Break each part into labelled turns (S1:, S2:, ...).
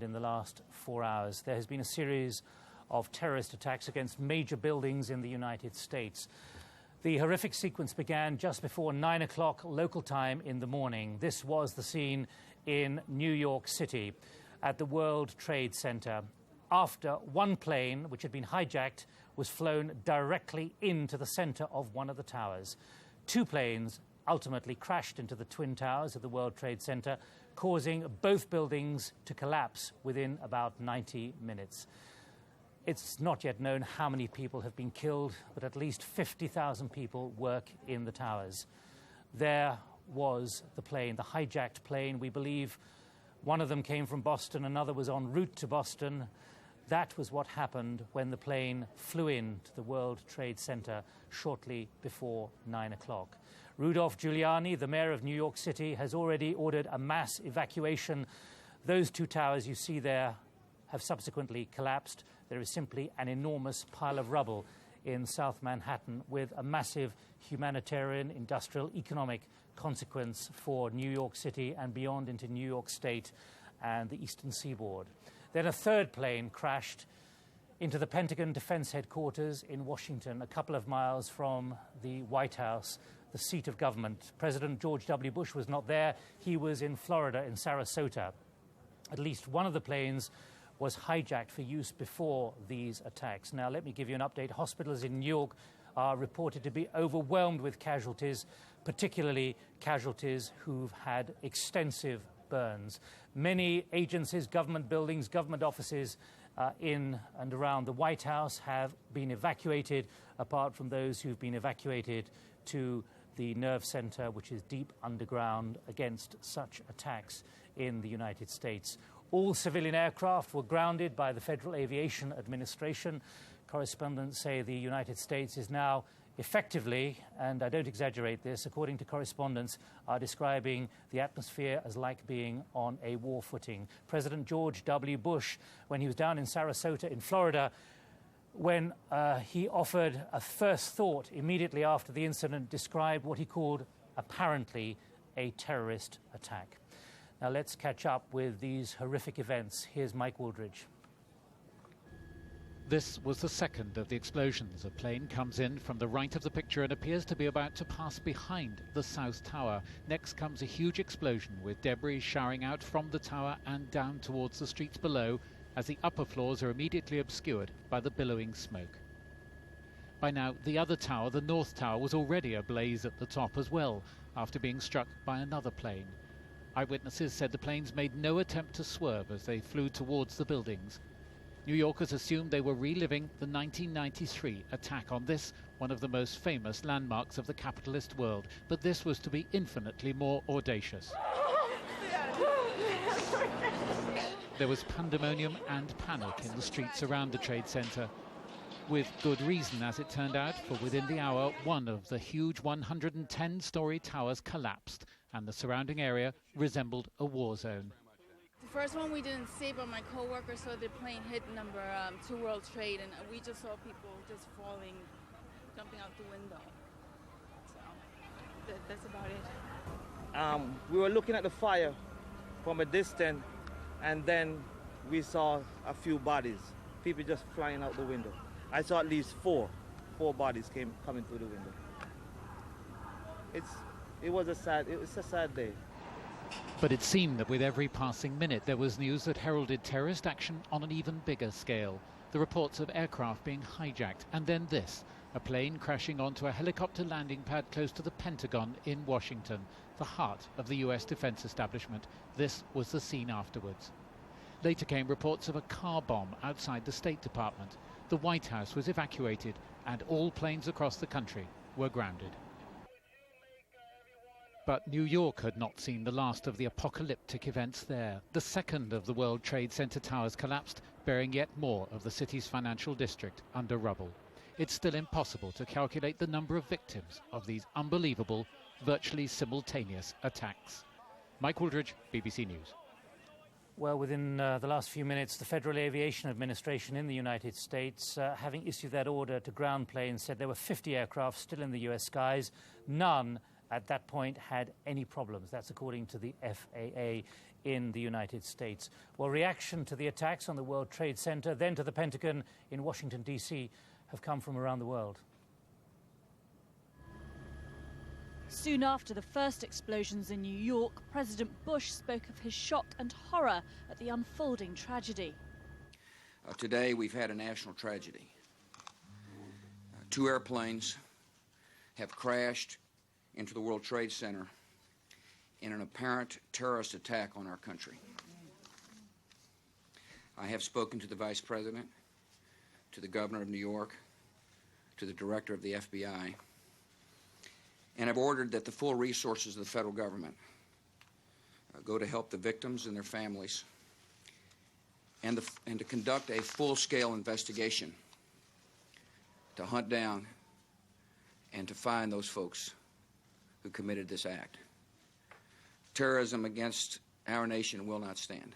S1: In the last 4 hours, there has been a series of terrorist attacks against major buildings in the United States. The horrific sequence began just before 9 o'clock local time in the morning. This was the scene in New York City at the World Trade Center after one plane, which had been hijacked, was flown directly into the center of one of the towers. Two planes ultimately crashed into the Twin Towers of the World Trade Center, causing both buildings to collapse within about 90 minutes. It's not yet known how many people have been killed, but at least 50,000 people work in the towers. There was the plane, the hijacked plane. We believe one of them came from Boston, another was en route to Boston. That was what happened when the plane flew into the World Trade Center shortly before 9 o'clock. Rudolph Giuliani, the mayor of New York City, has already ordered a mass evacuation. Those two towers you see there have subsequently collapsed. There is simply an enormous pile of rubble in South Manhattan with a massive humanitarian, industrial, economic consequence for New York City and beyond into New York State and the eastern seaboard. Then a third plane crashed into the Pentagon Defense Headquarters in Washington, a couple of miles from the White House, the seat of government. President George W. Bush was not there. He was in Florida, in Sarasota. At least one of the planes was hijacked for use before these attacks. Now, let me give you an update. Hospitals in New York are reported to be overwhelmed with casualties, particularly casualties who've had extensive burns. Many agencies, government buildings, government offices in and around the White House have been evacuated, apart from those who've been evacuated to the nerve center, which is deep underground, against such attacks in the United States. All civilian aircraft were grounded by the Federal Aviation Administration. Correspondents say the United States is now effectively, and I don't exaggerate this, according to correspondents, are describing the atmosphere as like being on a war footing. President George W. Bush, when he was down in Sarasota in Florida, when he offered a first thought immediately after the incident, described what he called apparently a terrorist attack. Now let's catch up with these horrific events. Here's Mike Wooldridge.
S2: This was the second of the explosions. A plane comes in from the right of the picture and appears to be about to pass behind the South Tower. Next comes a huge explosion with debris showering out from the tower and down towards the streets below as the upper floors are immediately obscured by the billowing smoke. By now, the other tower, the North Tower, was already ablaze at the top as well after being struck by another plane. Eyewitnesses said the planes made no attempt to swerve as they flew towards the buildings. New Yorkers assumed they were reliving the 1993 attack on this, one of the most famous landmarks of the capitalist world. But this was to be infinitely more audacious. There was pandemonium and panic in the streets around the Trade Center. With good reason, as it turned out, for within the hour, one of the huge 110-story towers collapsed, and the surrounding area resembled a war zone.
S3: The first one we didn't see, but my co-worker saw the plane hit number 2 World Trade, and we just saw people just falling, jumping out the window. So that's about it.
S4: We were looking at the fire from a distance, and then we saw a few bodies, people just flying out the window. I saw at least four bodies coming through the window. It was a sad day.
S2: But it seemed that with every passing minute there was news that heralded terrorist action on an even bigger scale. The reports of aircraft being hijacked, and then this, a plane crashing onto a helicopter landing pad close to the Pentagon in Washington, the heart of the US defense establishment. This was the scene afterwards. Later came reports of a car bomb outside the State Department. The White House was evacuated, and all planes across the country were grounded. But New York had not seen the last of the apocalyptic events there. The second of the World Trade Center towers collapsed, burying yet more of the city's financial district under rubble. It's still impossible to calculate the number of victims of these unbelievable, virtually simultaneous attacks. Mike Wooldridge, BBC News.
S1: Well, within the last few minutes, the Federal Aviation Administration in the United States, having issued that order to ground planes, said there were 50 aircraft still in the US skies. None at that point had any problems. That's according to the FAA. in the United States. Well, reaction to the attacks on the World Trade Center, then to the Pentagon in Washington, D.C., have come from around the world.
S5: Soon after the first explosions in New York, President Bush spoke of his shock and horror at the unfolding tragedy.
S6: Today we've had a national tragedy. Two airplanes have crashed into the World Trade Center in an apparent terrorist attack on our country. I have spoken to the Vice President, to the Governor of New York, to the Director of the FBI, and have ordered that the full resources of the federal government go to help the victims and their families, and to conduct a full-scale investigation to hunt down and to find those folks who committed this act. Terrorism against our nation will not stand.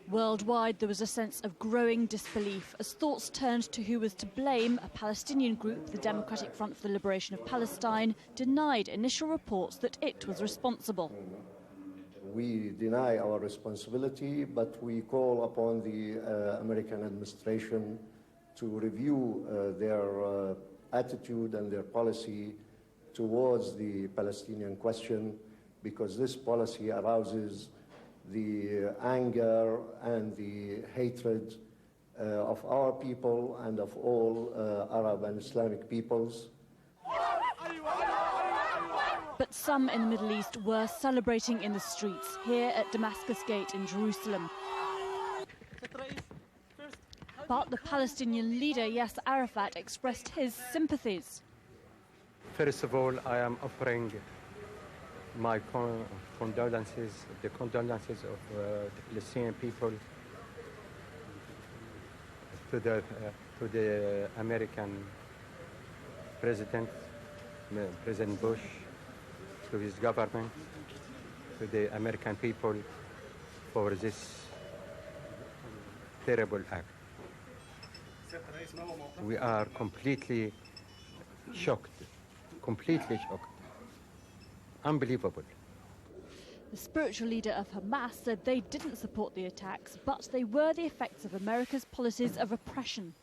S5: Worldwide, there was a sense of growing disbelief as thoughts turned to who was to blame. A Palestinian group, the Democratic Front for the Liberation of Palestine, denied initial reports that it was responsible.
S7: We deny our responsibility, but we call upon the American administration to review their attitude and their policy towards the Palestinian question, because this policy arouses the anger and the hatred of our people and of all Arab and Islamic peoples.
S5: But some in the Middle East were celebrating in the streets, here at Damascus Gate in Jerusalem. But the Palestinian leader, Yasser Arafat, expressed his sympathies.
S8: First of all, I am offering my condolences, the condolences of the Palestinian people to the American President, President Bush, to his government, to the American people for this terrible act. We are completely shocked, unbelievable.
S5: The spiritual leader of Hamas said they didn't support the attacks, but they were the effects of America's policies of oppression.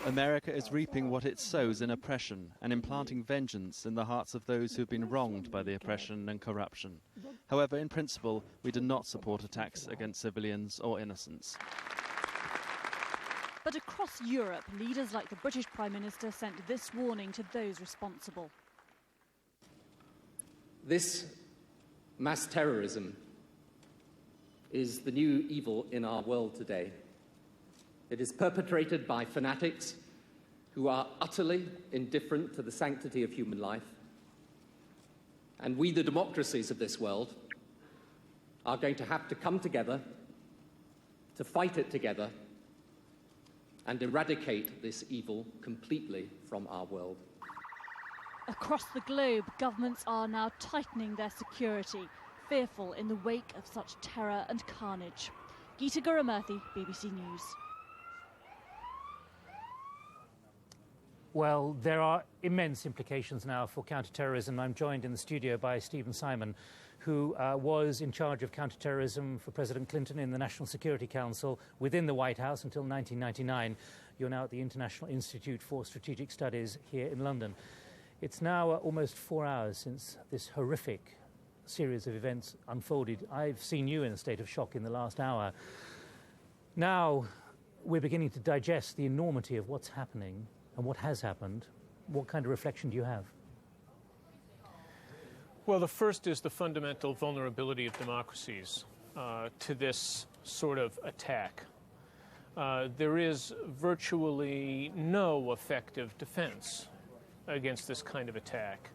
S9: America is reaping what it sows in oppression and implanting vengeance in the hearts of those who've been wronged by the oppression and corruption. However, in principle, we do not support attacks against civilians or innocents.
S5: But across Europe, leaders like the British Prime Minister sent this warning to those responsible.
S10: This mass terrorism is the new evil in our world today. It is perpetrated by fanatics who are utterly indifferent to the sanctity of human life. And we, the democracies of this world, are going to have to come together to fight it together and eradicate this evil completely from our world.
S5: Across the globe, governments are now tightening their security, fearful in the wake of such terror and carnage. Geeta Gurumurthy, BBC News.
S1: Well, there are immense implications now for counterterrorism. I'm joined in the studio by Stephen Simon, who was in charge of counterterrorism for President Clinton in the National Security Council within the White House until 1999. You're now at the International Institute for Strategic Studies here in London. It's now almost 4 hours since this horrific series of events unfolded. I've seen you in a state of shock in the last hour. Now we're beginning to digest the enormity of what's happening and what has happened. What kind of reflection do you have?
S11: Well, the first is the fundamental vulnerability of democracies to this sort of attack. There is virtually no effective defense against this kind of attack.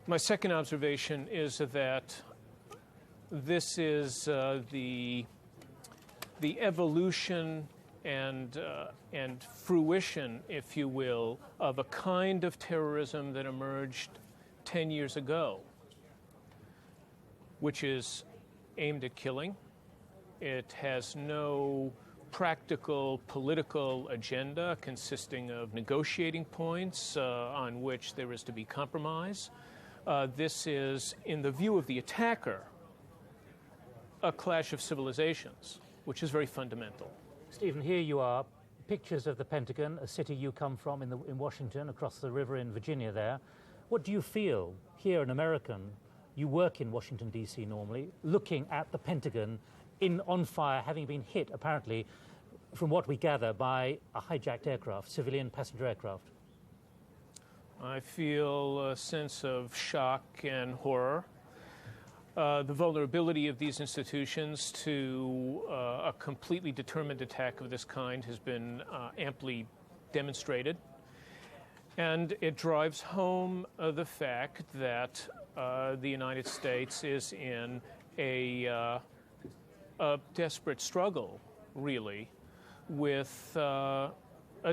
S11: My second observation is that this is the evolution and fruition, if you will, of a kind of terrorism that emerged 10 years ago, which is aimed at killing. It has no practical political agenda consisting of negotiating points on which there is to be compromise. This is, in the view of the attacker, a clash of civilizations, which is very fundamental.
S1: Stephen, here you are, pictures of the Pentagon, a city you come from in Washington, across the river in Virginia there. What do you feel here, an American, you work in Washington, D.C. normally, looking at the Pentagon on fire, having been hit, apparently, from what we gather, by a hijacked aircraft, civilian passenger aircraft?
S11: I feel a sense of shock and horror. The vulnerability of these institutions to a completely determined attack of this kind has been amply demonstrated. And it drives home the fact that the United States is in a desperate struggle, really, with a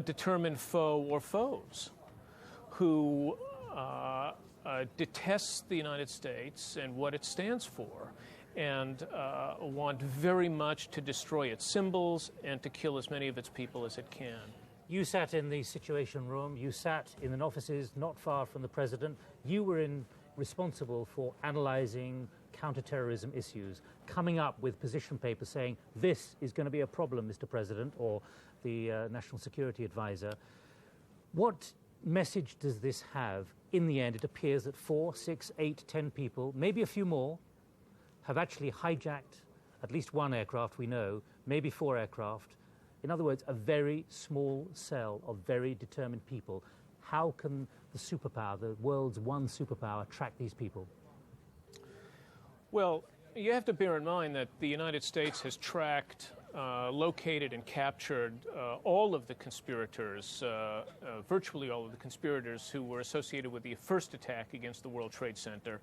S11: determined foe or foes who detests the United States and what it stands for, and want very much to destroy its symbols and to kill as many of its people as it can.
S1: You sat in the Situation Room, you sat in an offices not far from the President. You were responsible for analysing counterterrorism issues, coming up with position papers saying, this is going to be a problem, Mr. President, or the National Security Advisor. What message does this have? In the end, it appears that 4, 6, 8, 10 people, maybe a few more, have actually hijacked at least one aircraft, we know, maybe 4 aircraft. In other words, a very small cell of very determined people. How can the superpower, the world's one superpower, track these people?
S11: Well, you have to bear in mind that the United States has tracked, located and captured all of the conspirators, virtually all of the conspirators who were associated with the first attack against the World Trade Center.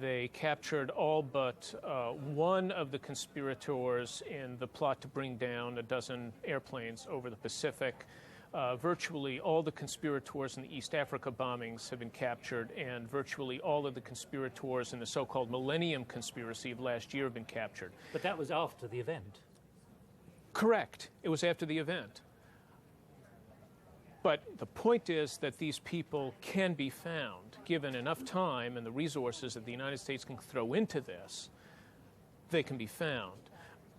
S11: They captured all but one of the conspirators in the plot to bring down a dozen airplanes over the Pacific. Virtually all the conspirators in the East Africa bombings have been captured, and virtually all of the conspirators in the so-called Millennium Conspiracy of last year have been captured.
S1: But that was after the event.
S11: Correct. It was after the event. But the point is that these people can be found. Given enough time and the resources that the United States can throw into this, they can be found.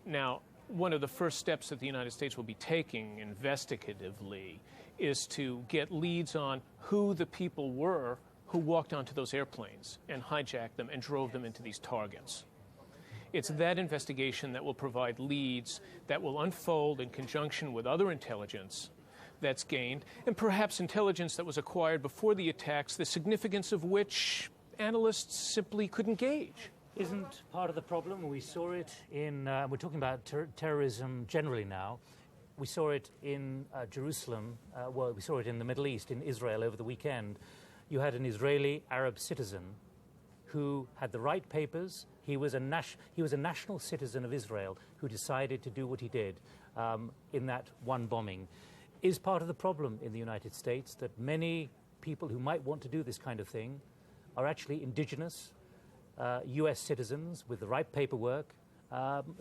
S11: Now, one of the first steps that the United States will be taking investigatively is to get leads on who the people were who walked onto those airplanes and hijacked them and drove them into these targets. It's that investigation that will provide leads that will unfold in conjunction with other intelligence that's gained, and perhaps intelligence that was acquired before the attacks, the significance of which analysts simply couldn't gauge.
S1: Isn't part of the problem, we saw it in, we're talking about terrorism generally now, we saw it in Jerusalem, well, we saw it in the Middle East, in Israel over the weekend. You had an Israeli Arab citizen who had the right papers. He was a national citizen of Israel who decided to do what he did in that one bombing. Is part of the problem in the United States that many people who might want to do this kind of thing are actually indigenous US citizens with the right paperwork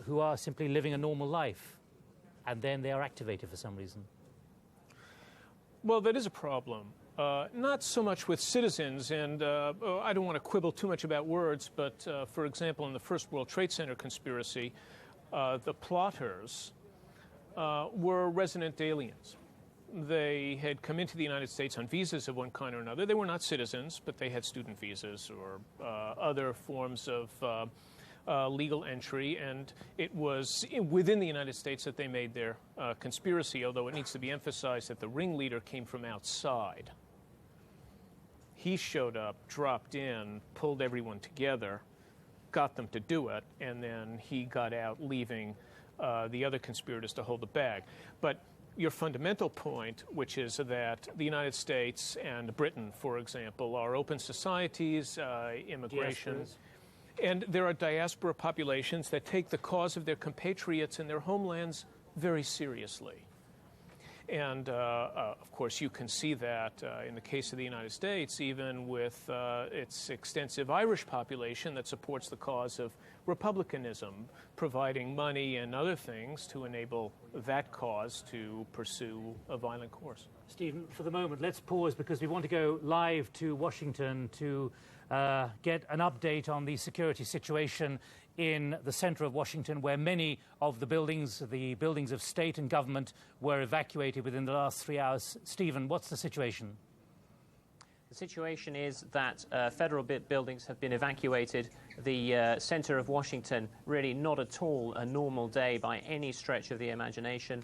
S1: who are simply living a normal life, and then they are activated for some reason?
S11: Well, that is a problem. Not so much with citizens, and I don't want to quibble too much about words, but for example, in the first World Trade Center conspiracy, the plotters were resident aliens. They had come into the United States on visas of one kind or another. They were not citizens, but they had student visas or other forms of legal entry, and it was within the United States that they made their conspiracy, although it needs to be emphasized that the ringleader came from outside. He showed up, dropped in, pulled everyone together, got them to do it, and then he got out, leaving the other conspirators to hold the bag. But your fundamental point, which is that the United States and Britain, for example, are open societies, immigration, and there are diaspora populations that take the cause of their compatriots in their homelands very seriously. And, of course, you can see that in the case of the United States, even with its extensive Irish population that supports the cause of republicanism, providing money and other things to enable that cause to pursue a violent course.
S1: Stephen, for the moment, let's pause because we want to go live to Washington to get an update on the security situation in the center of Washington, where many of the buildings of state and government, were evacuated within the last 3 hours. Stephen, what's the situation?
S12: The situation is that federal buildings have been evacuated. The center of Washington, really not at all a normal day by any stretch of the imagination.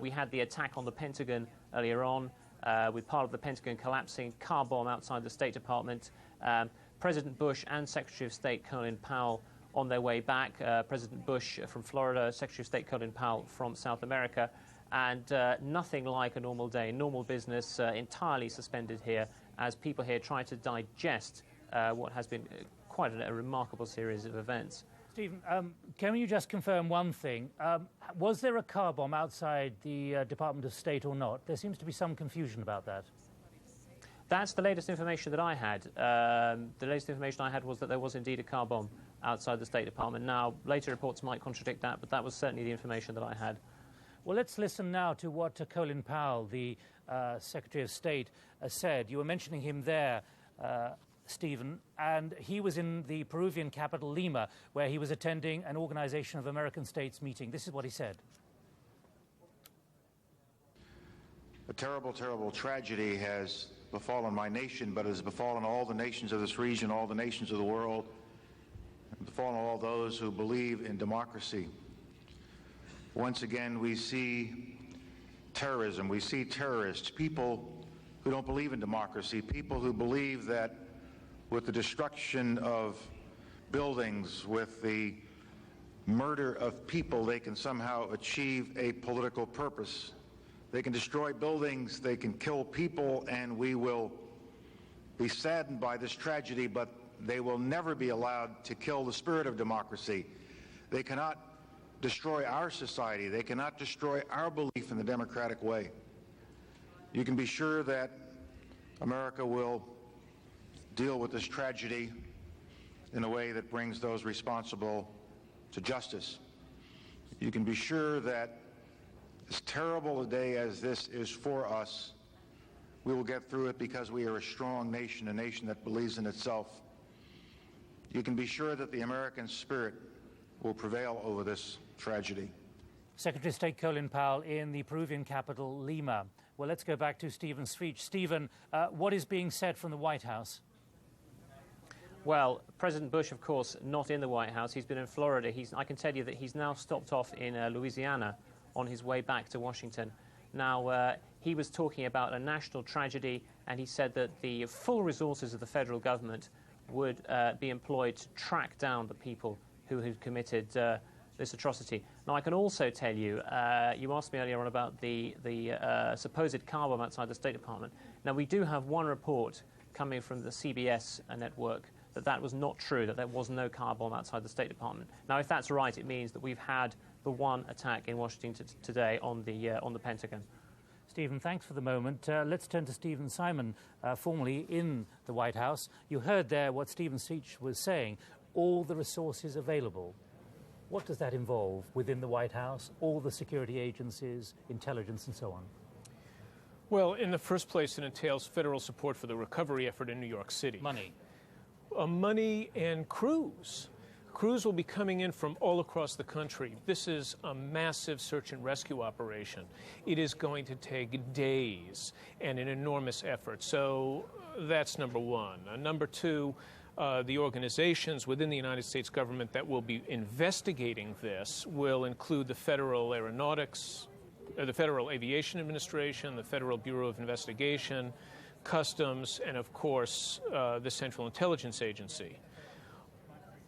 S12: We had the attack on the Pentagon earlier on, with part of the Pentagon collapsing, car bomb outside the State Department. President Bush and Secretary of State Colin Powell on their way back. President Bush from Florida, Secretary of State Colin Powell from South America. And nothing like a normal day, normal business entirely suspended here as people here try to digest what has been quite a remarkable series of events.
S1: Stephen, can you just confirm one thing? Was there a car bomb outside the Department of State or not? There seems to be some confusion about that.
S12: That's the latest information that I had. The latest information I had was that there was indeed a car bomb outside the State Department. Now, later reports might contradict that, but that was certainly the information that I had.
S1: Well, let's listen now to what Colin Powell, the Secretary of State, said. You were mentioning him there, Stephen, and he was in the Peruvian capital, Lima, where he was attending an Organization of American States meeting. This is what he said.
S13: A terrible, terrible tragedy has befallen my nation, but has befallen all the nations of this region, all the nations of the world, and befallen all those who believe in democracy. Once again, we see terrorism. We see terrorists, people who don't believe in democracy, people who believe that with the destruction of buildings, with the murder of people, they can somehow achieve a political purpose. They can destroy buildings, they can kill people, and we will be saddened by this tragedy, but they will never be allowed to kill the spirit of democracy. They cannot destroy our society. They cannot destroy our belief in the democratic way. You can be sure that America will deal with this tragedy in a way that brings those responsible to justice. You can be sure that as terrible a day as this is for us, we will get through it because we are a strong nation, a nation that believes in itself. You can be sure that the American spirit will prevail over this tragedy.
S1: Secretary of State Colin Powell in the Peruvian capital, Lima. Well, let's go back to Stephen's speech. Stephen, what is being said from the White House?
S12: Well, President Bush, of course, not in the White House. He's been in Florida. I can tell you that he's now stopped off in Louisiana on his way back to Washington. Now, he was talking about a national tragedy, and he said that the full resources of the federal government would be employed to track down the people who had committed this atrocity. Now, I can also tell you, you asked me earlier on about the supposed car bomb outside the State Department. Now, we do have one report coming from the CBS network that was not true, that there was no car bomb outside the State Department. Now, if that's right, it means that we've had the one attack in Washington today on the Pentagon.
S1: Stephen, thanks for the moment. Let's turn to Stephen Simon, formerly in the White House. You heard there what Stephen Streich was saying, all the resources available. What does that involve within the White House, all the security agencies, intelligence and so on?
S11: Well, in the first place, it entails federal support for the recovery effort in New York City.
S1: Money.
S11: Money and crews. Crews will be coming in from all across the country. This is a massive search and rescue operation. It is going to take days and an enormous effort. So that's number one. Number two, the organizations within the United States government that will be investigating this will include the Federal Aeronautics, the Federal Aviation Administration, the Federal Bureau of Investigation, Customs, and of course the Central Intelligence Agency.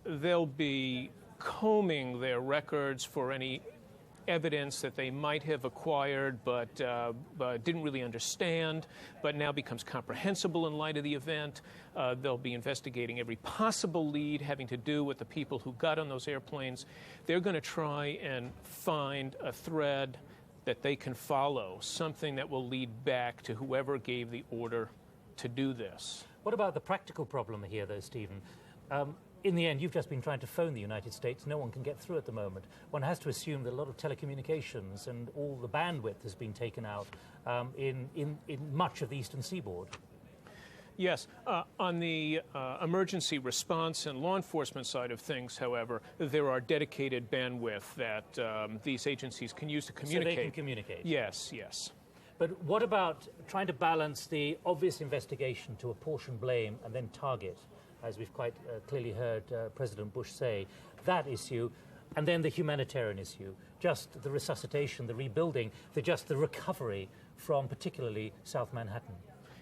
S11: They'll be combing their records for any evidence that they might have acquired but didn't really understand, but now becomes comprehensible in light of the event. They'll be investigating every possible lead having to do with the people who got on those airplanes. They're going to try and find a thread that they can follow, something that will lead back to whoever gave the order to do this.
S1: What about the practical problem here, though, Stephen? In the end, you've just been trying to phone the United States. No one can get through at the moment. One has to assume that a lot of telecommunications and all the bandwidth has been taken out in much of the eastern seaboard.
S11: Yes. On the emergency response and law enforcement side of things, however, there are dedicated bandwidth that these agencies can use to communicate.
S1: So they can communicate?
S11: Yes, yes.
S1: But what about trying to balance the obvious investigation to apportion blame and then target, as we've quite clearly heard President Bush say, that issue, and then the humanitarian issue, just the resuscitation, the rebuilding, the recovery from particularly South Manhattan?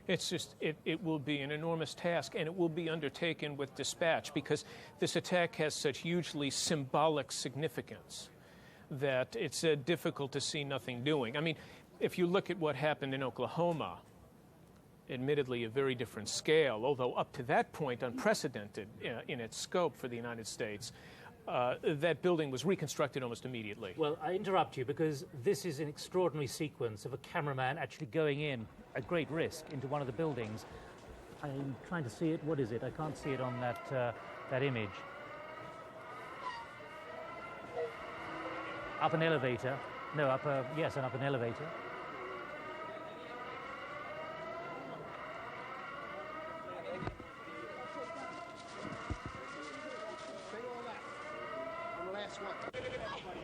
S11: It's just, it will be an enormous task, and it will be undertaken with dispatch, because this attack has such hugely symbolic significance that it's difficult to see nothing doing. I mean, if you look at what happened in Oklahoma, admittedly a very different scale, although up to that point unprecedented in its scope for the United States, that building was reconstructed almost immediately.
S1: Well, I interrupt you because this is an extraordinary sequence of a cameraman actually going in at great risk into one of the buildings. I'm trying to see it. What is it? I can't see it on that image. Up an elevator. No, up an elevator.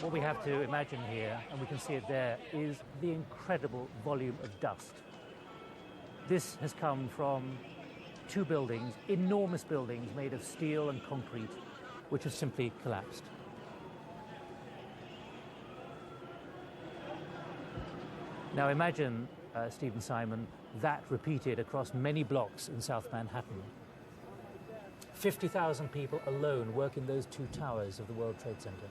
S1: What we have to imagine here, and we can see it there, is the incredible volume of dust. This has come from two buildings, enormous buildings made of steel and concrete, which have simply collapsed. Now imagine, Stephen Simon, that repeated across many blocks in South Manhattan. 50,000 people alone work in those two towers of the World Trade Center.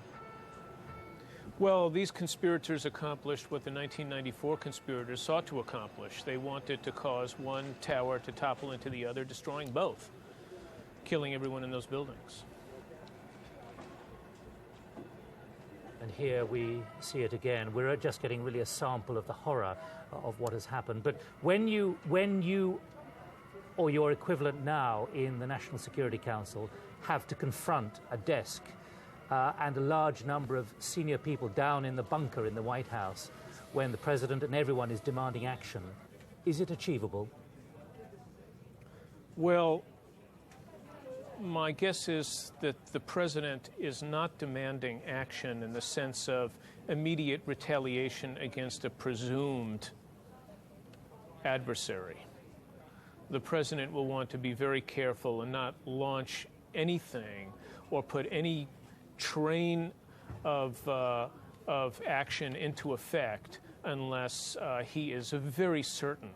S11: Well, these conspirators accomplished what the 1994 conspirators sought to accomplish. They wanted to cause one tower to topple into the other, destroying both, killing everyone in those buildings.
S1: And here we see it again. We're just getting really a sample of the horror of what has happened. But when you or your equivalent now in the National Security Council have to confront a desk and a large number of senior people down in the bunker in the White House when the president and everyone is demanding action, is it achievable?
S11: Well, my guess is that the president is not demanding action in the sense of immediate retaliation against a presumed adversary. The president will want to be very careful and not launch anything or put any train of action into effect unless he is very certain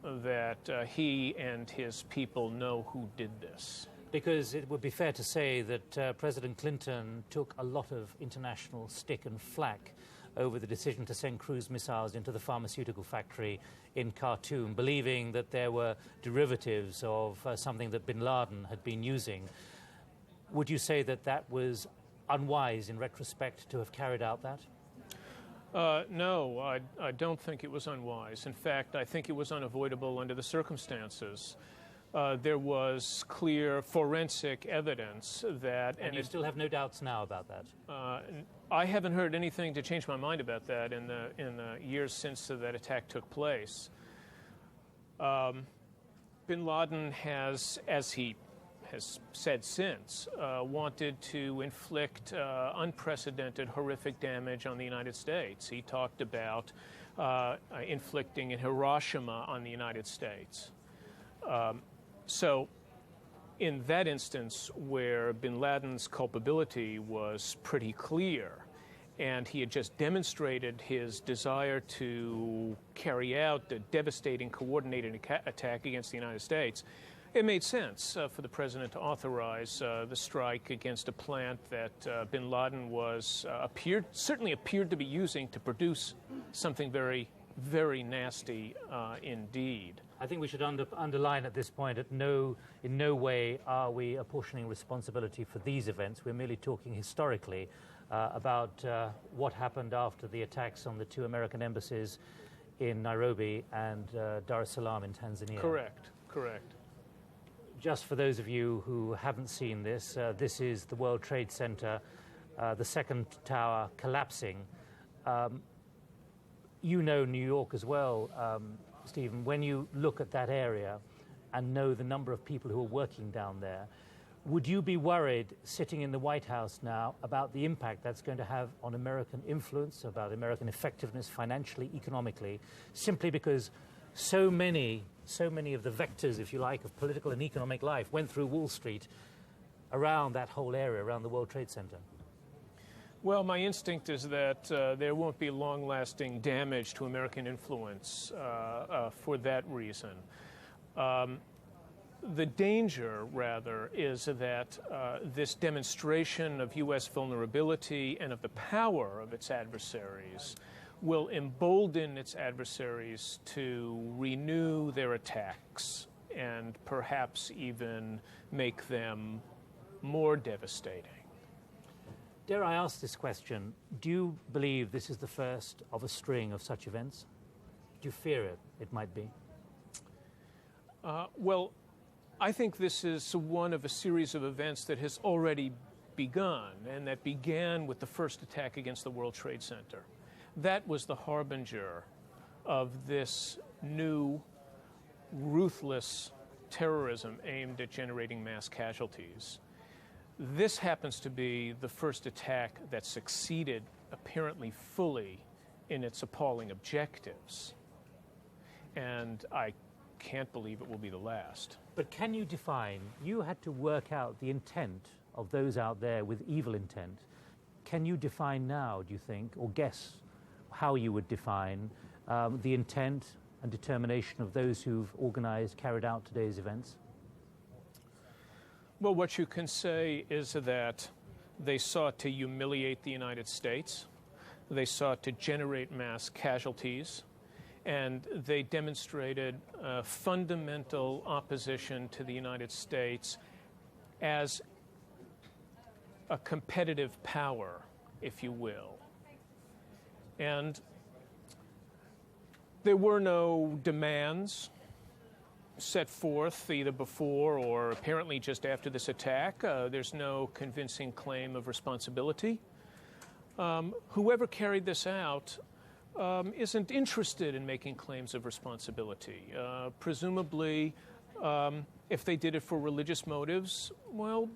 S11: that he and his people know who did this.
S1: Because it would be fair to say that President Clinton took a lot of international stick and flack over the decision to send cruise missiles into the pharmaceutical factory in Khartoum, believing that there were derivatives of something that bin Laden had been using. Would you say that that was unwise in retrospect to have carried out that?
S11: No, I don't think it was unwise. In fact, I think it was unavoidable under the circumstances. There was clear forensic evidence that...
S1: And you still have no doubts now about that?
S11: I haven't heard anything to change my mind about that in the years since that attack took place. Bin Laden has, as he has said since, wanted to inflict unprecedented, horrific damage on the United States. He talked about inflicting in Hiroshima on the United States. So in that instance where bin Laden's culpability was pretty clear and he had just demonstrated his desire to carry out a devastating coordinated attack against the United States, it made sense for the president to authorize the strike against a plant that bin Laden was certainly appeared to be using to produce something very, very nasty indeed.
S1: I think we should underline at this point that in no way are we apportioning responsibility for these events. We're merely talking historically about what happened after the attacks on the 2 American embassies in Nairobi and Dar es Salaam in Tanzania.
S11: Correct, correct.
S1: Just for those of you who haven't seen this, this is the World Trade Center, the second tower collapsing. You know New York as well, Stephen. When you look at that area and know the number of people who are working down there, would you be worried sitting in the White House now about the impact that's going to have on American influence, about American effectiveness financially, economically, simply because so many of the vectors, if you like, of political and economic life went through Wall Street around that whole area, around the World Trade Center?
S11: Well, my instinct is that there won't be long-lasting damage to American influence for that reason. The danger, rather, is that this demonstration of U.S. vulnerability and of the power of its adversaries will embolden its adversaries to renew their attacks and perhaps even make them more devastating.
S1: Dare I ask this question? Do you believe this is the first of a string of such events? Do you fear it might be?
S11: Well, I think this is one of a series of events that has already begun, and that began with the first attack against the World Trade Center. That was the harbinger of this new, ruthless terrorism aimed at generating mass casualties. This happens to be the first attack that succeeded apparently fully in its appalling objectives. And I can't believe it will be the last.
S1: But can you define, you had to work out the intent of those out there with evil intent. Can you define now, do you think, or guess how you would define the intent and determination of those who've organized, carried out today's events?
S11: Well, what you can say is that they sought to humiliate the United States, they sought to generate mass casualties, and they demonstrated fundamental opposition to the United States as a competitive power, if you will. And there were no demands set forth either before or apparently just after this attack. There's no convincing claim of responsibility. Whoever carried this out isn't interested in making claims of responsibility. Presumably, if they did it for religious motives, well,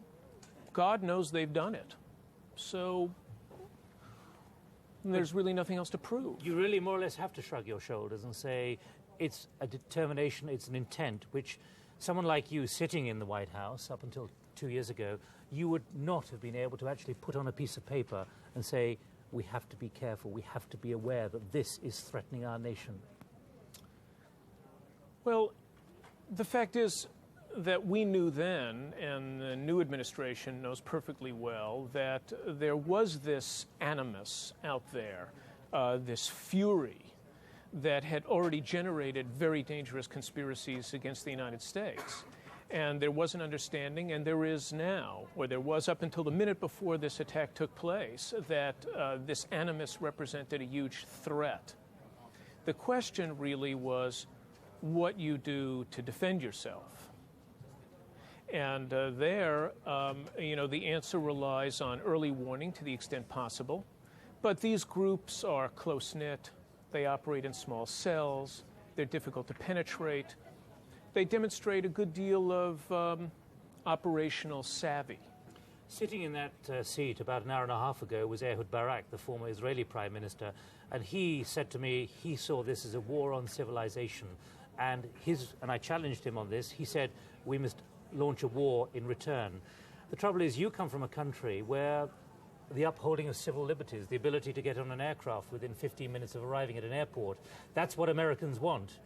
S11: God knows they've done it. So there's really nothing else to prove.
S1: You really more or less have to shrug your shoulders and say it's a determination, it's an intent, which someone like you sitting in the White House up until 2 years ago, you would not have been able to actually put on a piece of paper and say, we have to be careful, we have to be aware that this is threatening our nation.
S11: Well, the fact is that we knew then, and the new administration knows perfectly well, that there was this animus out there, this fury that had already generated very dangerous conspiracies against the United States. And there was an understanding, and there is now, or there was up until the minute before this attack took place, that this animus represented a huge threat. The question really was what you do to defend yourself. And the answer relies on early warning to the extent possible. But these groups are close-knit. They operate in small cells. They're difficult to penetrate. They demonstrate a good deal of operational savvy.
S1: Sitting in that seat about an hour and a half ago was Ehud Barak, the former Israeli Prime Minister, and he said to me he saw this as a war on civilization. And I challenged him on this. He said, we must launch a war in return. The trouble is, you come from a country where the upholding of civil liberties, the ability to get on an aircraft within 15 minutes of arriving at an airport, that's what Americans want.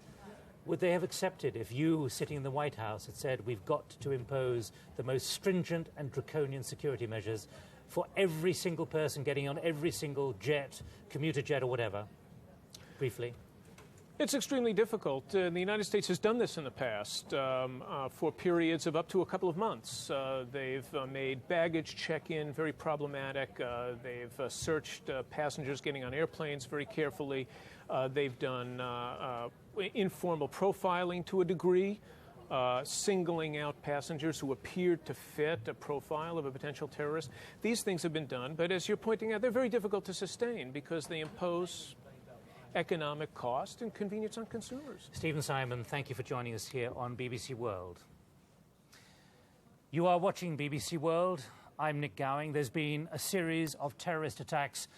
S1: Would they have accepted if you, sitting in the White House, had said we've got to impose the most stringent and draconian security measures for every single person getting on every single jet, commuter jet or whatever? Briefly.
S11: It's extremely difficult. The United States has done this in the past for periods of up to a couple of months. They've made baggage check-in very problematic. They've searched passengers getting on airplanes very carefully. They've done informal profiling to a degree, singling out passengers who appeared to fit a profile of a potential terrorist. These things have been done, but as you're pointing out, they're very difficult to sustain because they impose economic cost and convenience on consumers.
S1: Stephen Simon, thank you for joining us here on BBC World. You are watching BBC World. I'm Nick Gowing. There's been a series of terrorist attacks